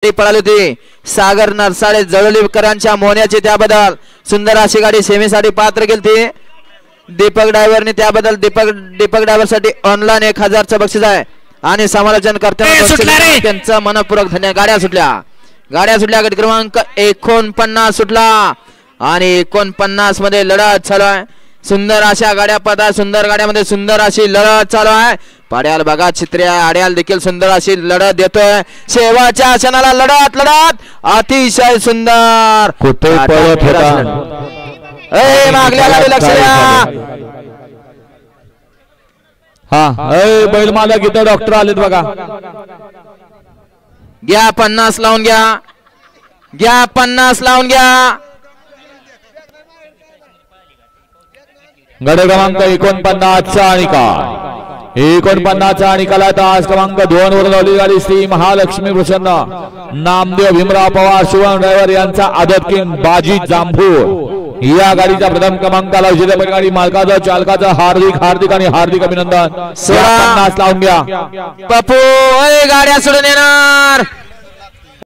पळाली होती सागर नरसाळे जळलीकरांच्या मोन्याची, त्याबद्दल सुंदर अशी गाडी सेमीसाठी पात्र केली. दीपक ड्रायव्हरने त्याबद्दल दीपक ड्रायव्हर साठी ऑनलाईन 1000चं बक्षीस आहे आणि समालोचन करताना त्यांचं मनपूर्वक धन्यवाद. गाड्या सुटल्या गट क्रमांक 49 सुटला आणि 49 मध्ये लढत चालू आहे. सुंदर अशा गाड्या पदा, सुंदर गाड्यामध्ये सुंदर अशी लढत चालू आहे. पाड्याल बघा चित्र्या आड्याल देखील सुंदर अशी लढत देतोय. शेवटच्या क्षणाला लढत अतिशय सुंदर कुठे पळत होता. मागल्या गाडी लक्ष द्या. हा बैल मालक इथं डॉक्टर आलेत बघा. घ्या 50 लावून घ्या 50 लावून घ्या. गड क्रमांक 49चा निकाल 49चा निकाल आहे. तास क्रमांक 2 वर लावली गाडी श्री महालक्ष्मी प्रसन्न नामदेव भीमराव पवार शिवम ड्रायव्हर यांचा आदत किंग बाजी जांभूर या गाडीच्या प्रथम क्रमांकाला विजेतेपदी गाडी मालकाचं चालकाचं हार्दिक आणि अभिनंदन. 50 लावून घ्या. पप्पू गाड्या सोडून येणार.